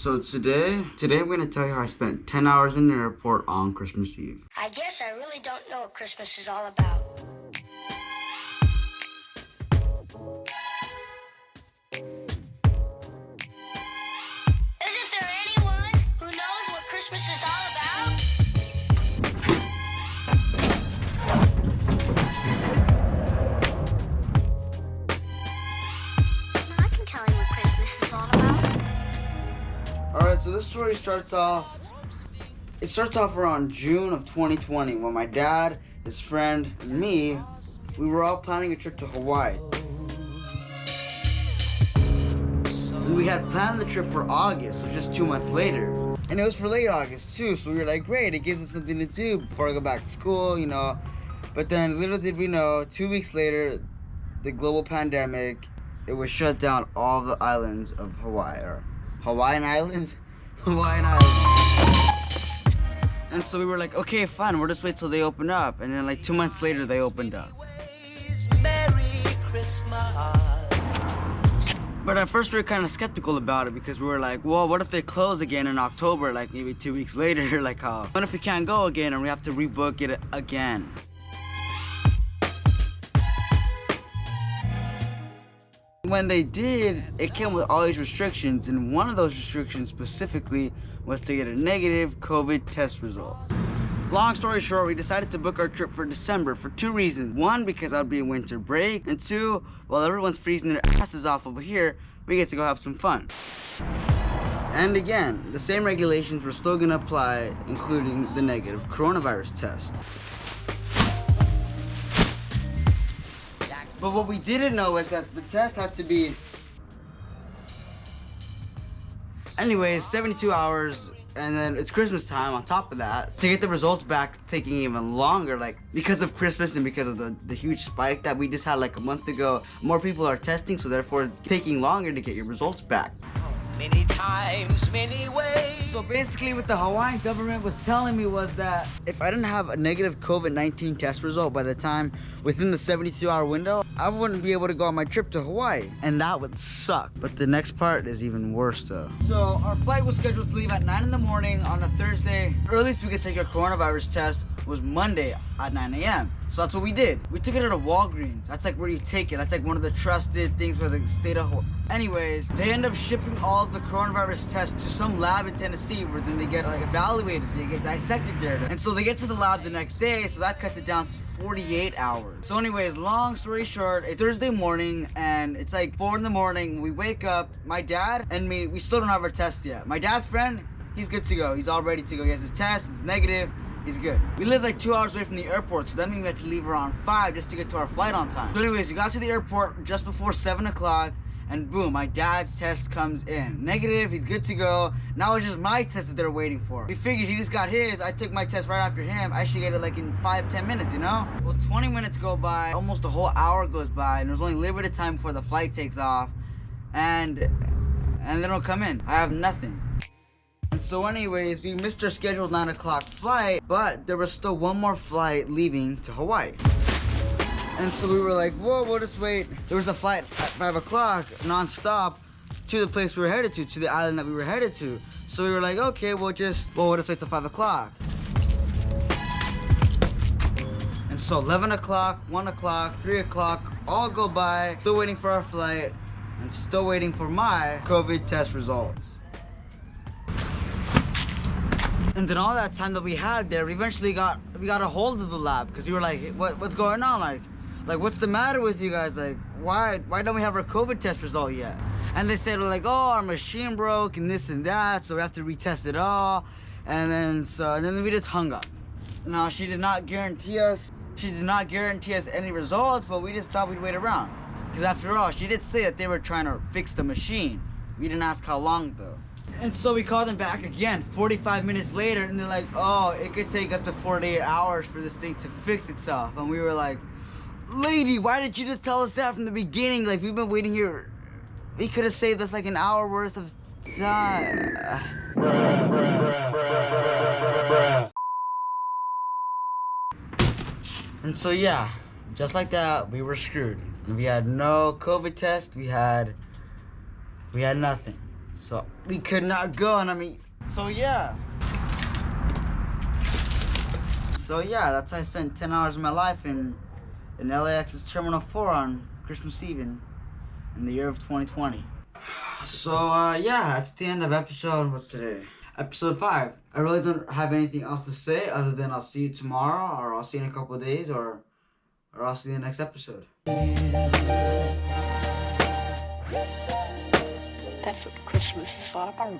So today I'm gonna tell you how I spent 10 hours in the airport on Christmas Eve. I guess I really don't know what Christmas is all about. Isn't there anyone who knows what Christmas is all about? I can tell you what Christmas is all about. Alright, so this story starts off around June of 2020 when my dad, his friend, and me, we were all planning a trip to Hawaii. And we had planned the trip for August, so just 2 months later. And it was for late August too, so we were like, great, it gives us something to do before I go back to school, you know. But then little did we know, 2 weeks later, the global pandemic, it was shut down all the islands of Hawaii, or Hawaiian Islands? Hawaiian Islands. And so we were like, okay, fine, we'll just wait till they open up. And then like 2 months later, they opened up. Merry Christmas. But at first we were kind of skeptical about it because we were like, well, what if they close again in October, like maybe 2 weeks later? Like, what if we can't go again and we have to rebook it again? When they did, it came with all these restrictions, and one of those restrictions specifically was to get a negative COVID test result. Long story short, we decided to book our trip for December for 2 reasons. One, because I'd be in winter break, and 2, while everyone's freezing their asses off over here, we get to go have some fun. And again, the same regulations were still gonna apply, including the negative coronavirus test. But what we didn't know is that the test had to be, anyways, 72 hours, and then it's Christmas time on top of that. To get the results back taking even longer, like because of Christmas and because of the huge spike that we just had like a month ago, more people are testing, so therefore it's taking longer to get your results back. Many times, many ways. So basically what the Hawaiian government was telling me was that if I didn't have a negative COVID-19 test result by the time within the 72-hour window, I wouldn't be able to go on my trip to Hawaii. And that would suck. But the next part is even worse though. So our flight was scheduled to leave at 9 in the morning on a Thursday. The earliest we could take our coronavirus test was Monday at 9 a.m. So that's what we did. We took it at a Walgreens. That's like where you take it. That's like one of the trusted things for the state of Hawaii. Anyways, they end up shipping all of the coronavirus tests to some lab in Tennessee where then they get like evaluated, they get dissected there. And so they get to the lab the next day, so that cuts it down to 48 hours. So anyways, long story short, it's Thursday morning and it's like 4 in the morning. We wake up, my dad and me, we still don't have our test yet. My dad's friend, he's good to go. He's all ready to go. He has his test, it's negative. He's good. We live like 2 hours away from the airport, so that means we had to leave around 5 just to get to our flight on time. So anyways, we got to the airport just before 7 o'clock, and boom, my dad's test comes in. Negative, he's good to go. Now it's just my test that they're waiting for. We figured he just got his, I took my test right after him. I should get it like in 5-10 minutes, you know? Well, 20 minutes go by, almost a whole hour goes by, and there's only a little bit of time before the flight takes off, and they don't come in. I have nothing. So anyways, we missed our scheduled 9 o'clock flight, but there was still one more flight leaving to Hawaii. And so we were like, whoa, we'll just wait. There was a flight at 5 o'clock, non-stop, to the place we were headed to the island that we were headed to. So we were like, okay, we'll just wait till 5 o'clock. And so 11 o'clock, 1 o'clock, 3 o'clock, all go by, still waiting for our flight, and still waiting for my COVID test results. And then all that time that we had there, we eventually got a hold of the lab because we were like, hey, what's going on? Like what's the matter with you guys? Like why don't we have our COVID test result yet? And they said, like, oh, our machine broke and this and that, so we have to retest it all. And then we just hung up. Now she did not guarantee us any results, but we just thought we'd wait around. Because after all, she did say that they were trying to fix the machine. We didn't ask how long though. And so we called them back again 45 minutes later, and they're like, oh, it could take up to 48 hours for this thing to fix itself. And we were like, lady, why didn't you just tell us that from the beginning? Like, we've been waiting here. He could have saved us like an hour worth of time. And so yeah, just like that, we were screwed. We had no COVID test, we had nothing. So we could not go, and I mean, so yeah. So yeah, that's how I spent 10 hours of my life in LAX's Terminal 4 on Christmas Eve in the year of 2020. So yeah, that's the end of episode, what's today? Episode 5. I really don't have anything else to say other than I'll see you tomorrow, or I'll see you in a couple of days, or I'll see you in the next episode. That's what Christmas is all about.